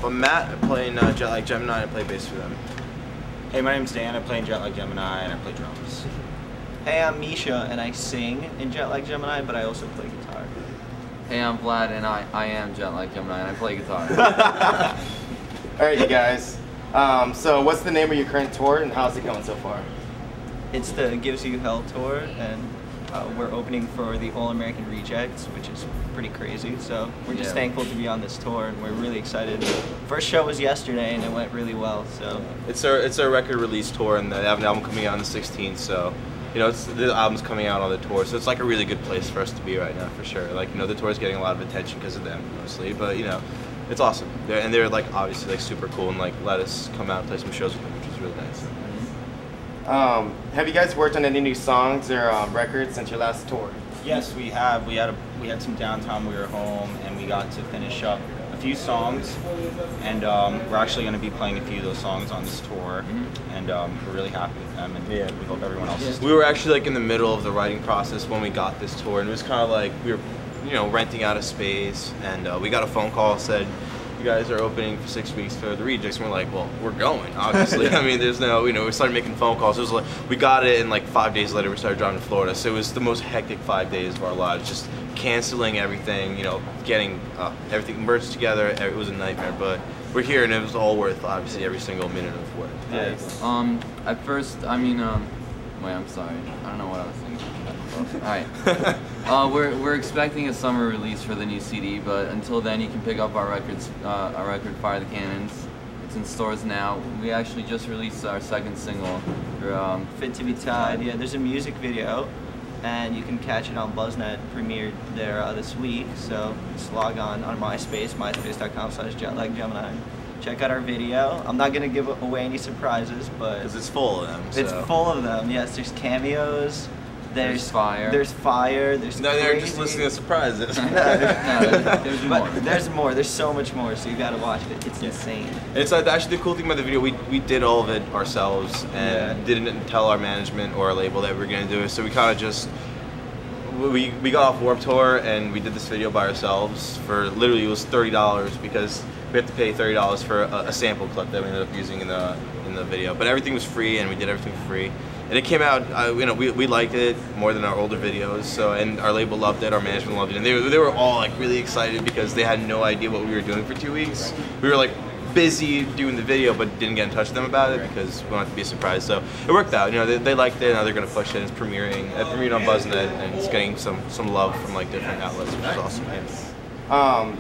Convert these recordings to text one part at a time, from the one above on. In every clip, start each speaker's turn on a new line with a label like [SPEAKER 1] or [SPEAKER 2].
[SPEAKER 1] I'm Matt. I play in Jet Lag Gemini and I play bass for them.
[SPEAKER 2] Hey, my name's Dan. I play in Jet Lag Gemini and I play drums.
[SPEAKER 3] Hey, I'm Misha and I sing in Jet Lag Gemini, but I also play guitar.
[SPEAKER 4] Hey, I'm Vlad and I am Jet Lag Gemini and I play guitar.
[SPEAKER 5] Alright, you guys. So what's the name of your current tour and how's it going so far?
[SPEAKER 3] It's the Gives You Hell tour, and we're opening for the All American Rejects, which is pretty crazy. So we're just thankful to be on this tour, and we're really excited. First show was yesterday, and it went really well. So
[SPEAKER 1] it's our record release tour, and they have an album coming out on the 16th. So the album's coming out on the tour, so it's like a really good place for us to be right now, for sure. Like the tour is getting a lot of attention because of them mostly, but it's awesome. They're like obviously like super cool and like let us come out and play some shows with them, which is really nice.
[SPEAKER 5] Have you guys worked on any new songs or records since your last tour?
[SPEAKER 2] Yes, we have. We had some downtime. We were home and we got to finish up a few songs, and we're actually going to be playing a few of those songs on this tour, and we're really happy with them, and we hope everyone else is too.
[SPEAKER 1] We were actually like in the middle of the writing process when we got this tour, and it was kind of like we were renting out a space, and we got a phone call that said, you guys are opening for 6 weeks for the Rejects, and we're like, well, we're going, obviously. I mean, there's no, we started making phone calls. It was like, we got it, and like 5 days later we started driving to Florida, so it was the most hectic 5 days of our lives, just canceling everything, getting everything merged together. It was a nightmare, but we're here, and it was all worth, obviously, every single minute of work.
[SPEAKER 3] Nice.
[SPEAKER 4] At first, I mean, wait, I'm sorry. I don't know what I was thinking. Alright. We're expecting a summer release for the new CD, but until then you can pick up our record Fire the Cannons. It's in stores now. We actually just released our second single.
[SPEAKER 3] Fit to be Tied. Yeah, there's a music video, and you can catch it on BuzzNet. Premiered there this week, so just log on MySpace, myspace.com/JetLagGemini. Check out our video. I'm not gonna give away any surprises, but
[SPEAKER 1] because it's full of them.
[SPEAKER 3] It's full of them. Yes, there's cameos. There's
[SPEAKER 4] fire.
[SPEAKER 3] There's fire. There's
[SPEAKER 1] no, they're just listening to surprises.
[SPEAKER 4] There's more.
[SPEAKER 3] There's more. There's so much more. So you gotta watch it. It's insane.
[SPEAKER 1] It's actually the cool thing about the video. We did all of it ourselves and didn't tell our management or our label that we were gonna do it. So we kind of just we got off Warped Tour and we did this video by ourselves for literally it was $30 because we had to pay $30 for a sample clip that we ended up using in the video. But everything was free and we did everything for free. And it came out, we liked it more than our older videos, and our label loved it, our management loved it, and they were all like really excited because they had no idea what we were doing for 2 weeks. We were like busy doing the video, but didn't get in touch with them about it because we wanted to be a surprise. So it worked out. They liked it. Now they're gonna push it. It's premiering. It premiered on BuzzNet, and it's getting some love from like different outlets, which is awesome.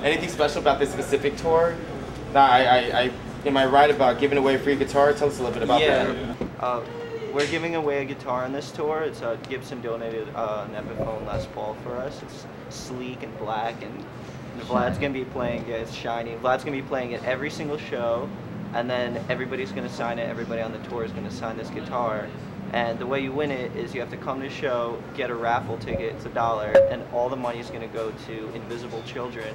[SPEAKER 5] Anything special about this specific tour? Am I right about giving away a free guitar? Tell us a little bit about that.
[SPEAKER 3] We're giving away a guitar on this tour. It's Gibson donated an Epiphone Les Paul for us. It's sleek and black, and Vlad's gonna be playing it. It's shiny. Vlad's gonna be playing it every single show, and then everybody's gonna sign it. Everybody on the tour is gonna sign this guitar. And the way you win it is you have to come to the show, get a raffle ticket. It's $1, and all the money is gonna go to Invisible Children,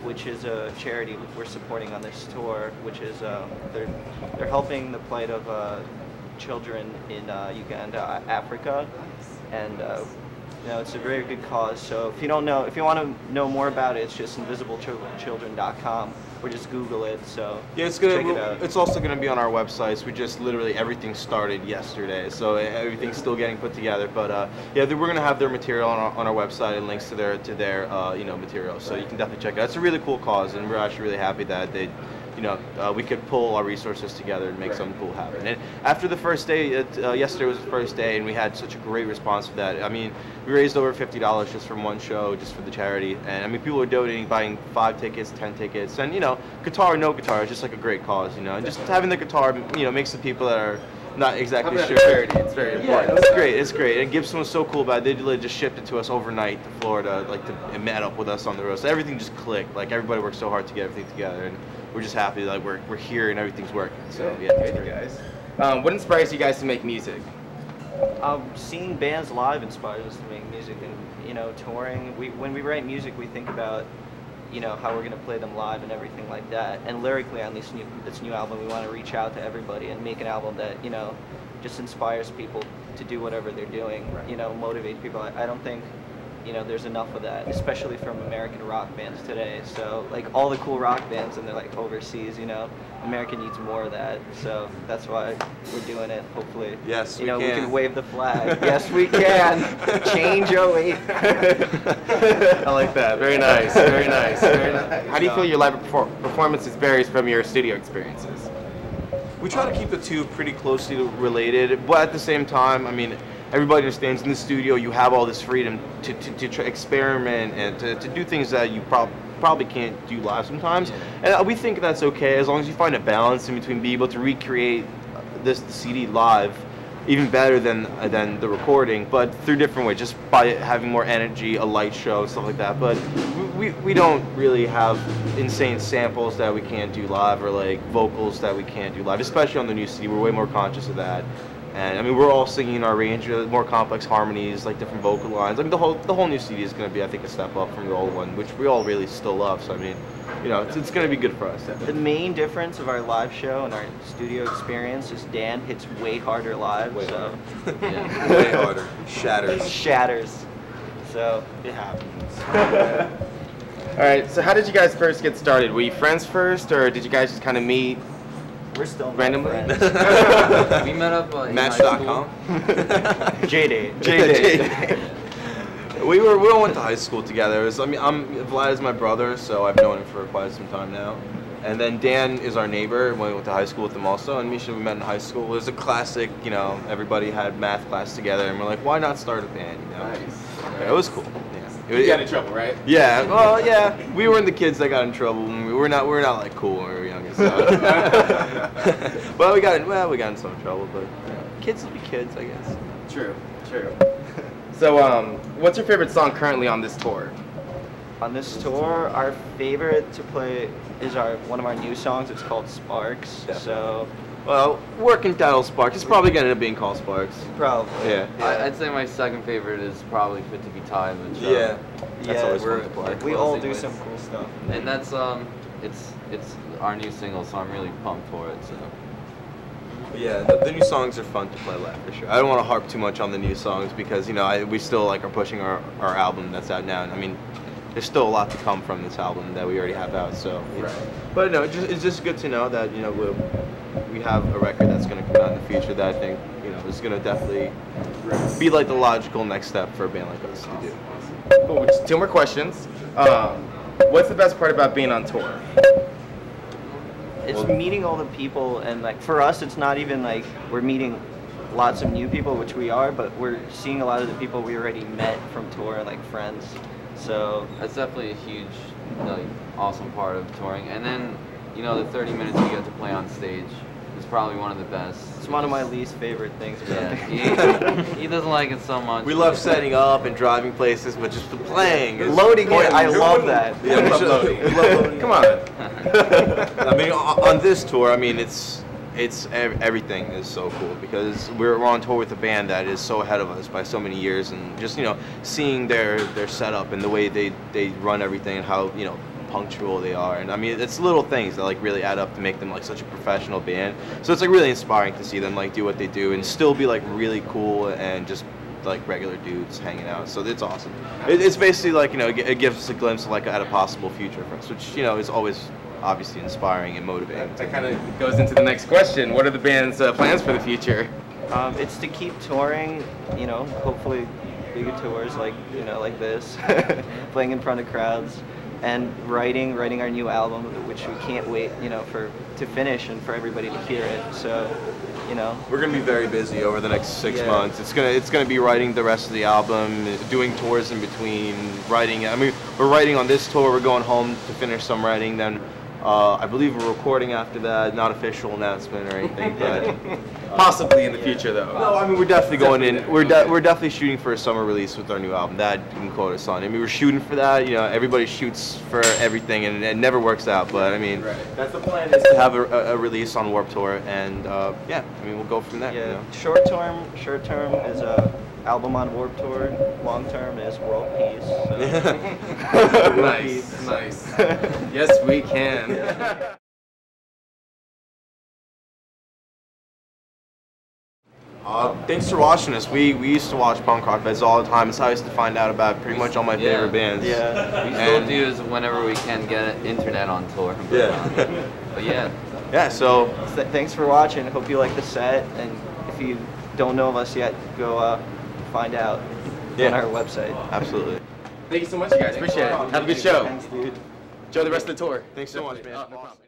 [SPEAKER 3] which is a charity we're supporting on this tour. Which is they're helping the plight of children in Uganda, Africa, and it's a very good cause. So if you want to know more about it, it's just invisibleChildren.com, or just Google it. So
[SPEAKER 1] yeah, check it out. It's also gonna be on our websites. We just literally everything started yesterday, so everything's still getting put together. But we're gonna have their material on our website and links to their material, so you can definitely check it out. It's a really cool cause, and we're actually really happy that they. We could pull our resources together and make something cool happen. And after the first day, yesterday was the first day, and we had such a great response for that. I mean, we raised over $50 just from one show, just for the charity. And I mean, people were donating, buying 5 tickets, 10 tickets, and guitar or no guitar, it's just like a great cause. And just having the guitar, makes the people that are not exactly sure.
[SPEAKER 5] Charity, it's very important.
[SPEAKER 1] Yeah, it's great. It's great. And Gibson was so cool about it. They literally just shipped it to us overnight to Florida, and met up with us on the road. So everything just clicked. Like everybody worked so hard to get everything together, and we're just happy that we're here and everything's working. So yeah,
[SPEAKER 5] it's great, guys. What inspires you guys to make music?
[SPEAKER 3] Seeing bands live inspires us to make music, and touring. When we write music, we think about how we're gonna play them live and everything like that. And lyrically, on this new album, we want to reach out to everybody and make an album that just inspires people to do whatever they're doing. Motivate people. I don't think you know, there's enough of that, especially from American rock bands today. So like all the cool rock bands, and they're like overseas, you know. America needs more of that, so that's why we're doing it. Hopefully,
[SPEAKER 1] yes,
[SPEAKER 3] you know,
[SPEAKER 1] we
[SPEAKER 3] can wave the flag. Yes, we can. Change 08.
[SPEAKER 5] I like that. Very nice. Very nice. Very nice. How do you feel your live performances varies from your studio experiences?
[SPEAKER 1] We try to keep the two pretty closely related, but at the same time, I mean, everybody understands in the studio you have all this freedom to try experiment and to do things that you probably can't do live sometimes. And we think that's okay as long as you find a balance in between being able to recreate the CD live even better than the recording, but through different ways, just by having more energy, a light show, stuff like that. But we don't really have insane samples that we can't do live, or like vocals that we can't do live, especially on the new CD. We're way more conscious of that. And I mean, we're all singing in our range, more complex harmonies, like different vocal lines. I mean, the whole new CD is going to be, I think, a step up from the old one, which we all really still love. So I mean, you know, it's going to be good for us.
[SPEAKER 3] The main difference of our live show and our studio experience is Dan hits way harder live.
[SPEAKER 1] Way
[SPEAKER 3] so
[SPEAKER 1] yeah. Way harder.
[SPEAKER 3] Shatters. So it happens.
[SPEAKER 5] All right. So how did you guys first get started? Were you friends first, or did you guys just kind of meet?
[SPEAKER 3] We're still
[SPEAKER 5] randomly.
[SPEAKER 4] We met up in
[SPEAKER 1] Match.com.
[SPEAKER 3] J-Day.
[SPEAKER 1] We all went to high school together. It was, I mean, Vlad is my brother, so I've known him for quite some time now. And then Dan is our neighbor. We went to high school with him also. And Misha, we met in high school. It was a classic, you know, everybody had math class together, and we're like, why not start a band? You know?
[SPEAKER 5] Nice.
[SPEAKER 1] Yeah, it was cool. Yeah.
[SPEAKER 5] You got in trouble, right?
[SPEAKER 1] Yeah. Well, yeah. We weren't the kids that got in trouble. We're not like cool when we were young. So. Well, we got in some trouble, but you know, kids will be kids, I guess.
[SPEAKER 5] True. So, what's your favorite song currently on this tour?
[SPEAKER 3] On this tour, our favorite to play is one of our new songs. It's called Sparks.
[SPEAKER 1] Definitely.
[SPEAKER 3] So,
[SPEAKER 1] well, working title Sparks. It's probably gonna end up being called Sparks.
[SPEAKER 3] probably.
[SPEAKER 1] Yeah.
[SPEAKER 4] I'd say my second favorite is probably Fit to Be Tied. But
[SPEAKER 1] Yeah. That's always fun
[SPEAKER 4] we're-
[SPEAKER 1] to play.
[SPEAKER 3] We all
[SPEAKER 4] closing
[SPEAKER 3] do
[SPEAKER 4] with-
[SPEAKER 3] some cool stuff.
[SPEAKER 4] And that's it's our new single, so I'm really pumped for it. So
[SPEAKER 1] Yeah, the new songs are fun to play live for sure. I don't want to harp too much on the new songs because, you know, we still like are pushing our album that's out now. And I mean, there's still a lot to come from this album that we already have out. So, but no, it's just good to know that, you know, we have a record that's going to come out in the future that I think, you know, is going to definitely be like the logical next step for a band like us to do.
[SPEAKER 5] Cool. Just 2 more questions. What's the best part about being on tour?
[SPEAKER 3] It's meeting all the people, and like for us, it's not even like we're meeting lots of new people, which we are, but we're seeing a lot of the people we already met from tour, like friends. So
[SPEAKER 4] that's definitely a huge, like, awesome part of touring. And then, you know, the 30 minutes we get to play on stage is probably one of the best.
[SPEAKER 3] it's one of my least favorite things about
[SPEAKER 4] Yeah, he doesn't like it so much.
[SPEAKER 1] We love setting up and driving places, but just the playing. Is
[SPEAKER 3] loading it. I
[SPEAKER 1] Who
[SPEAKER 3] love
[SPEAKER 1] wouldn't?
[SPEAKER 3] that.
[SPEAKER 1] Yeah, we
[SPEAKER 5] love
[SPEAKER 1] should-
[SPEAKER 5] loading.
[SPEAKER 1] we love loading.
[SPEAKER 5] Come on.
[SPEAKER 1] I mean, on this tour, I mean, it's everything is so cool because we're on tour with a band that is so ahead of us by so many years, and just, you know, seeing their setup and the way they run everything and how, you know, punctual they are, and I mean, it's little things that like really add up to make them like such a professional band. So it's like really inspiring to see them like do what they do and still be like really cool and just like regular dudes hanging out. So it's awesome. It's basically like, you know, it gives us a glimpse of like at a possible future for us, which, you know, is always obviously inspiring and motivating.
[SPEAKER 5] That kind of goes into the next question. What are the band's plans for the future?
[SPEAKER 3] It's to keep touring, you know, hopefully bigger tours like, you know, like this, playing in front of crowds, and writing our new album, which we can't wait, you know, to finish and for everybody to hear it. So, you know,
[SPEAKER 1] We're gonna be very busy over the next 6
[SPEAKER 3] Yeah.
[SPEAKER 1] months. It's gonna be writing the rest of the album, doing tours in between, writing. I mean, we're writing on this tour. We're going home to finish some writing. Then I believe we're recording after that. Not official announcement or anything, but
[SPEAKER 5] Possibly in the future, though.
[SPEAKER 1] no. I mean, we're definitely going in. We're definitely shooting for a summer release with our new album. That you can quote us on. I mean, we're shooting for that. You know, everybody shoots for everything, and it never works out. But I mean, that's the plan, is to have a release on Warped Tour, and yeah, I mean, we'll go from there.
[SPEAKER 3] yeah,
[SPEAKER 1] You know?
[SPEAKER 3] short term is a album on Warped Tour. Long term is world peace. So.
[SPEAKER 5] Nice. Yes, we can.
[SPEAKER 1] Thanks for watching us. We used to watch punk rock feds all the time. It's how I used to find out about pretty much all my favorite bands.
[SPEAKER 3] Yeah.
[SPEAKER 4] We still do is whenever we can get internet on tour.
[SPEAKER 1] Yeah.
[SPEAKER 4] But yeah.
[SPEAKER 1] Yeah, so
[SPEAKER 3] Thanks for watching. Hope you like the set, and if you don't know of us yet, go find out on our website.
[SPEAKER 1] absolutely.
[SPEAKER 5] Thank you so much, you guys. Appreciate it. Have a good show.
[SPEAKER 3] Thanks, dude.
[SPEAKER 5] Enjoy the rest of the tour.
[SPEAKER 1] Thanks so much, man.
[SPEAKER 5] No problem.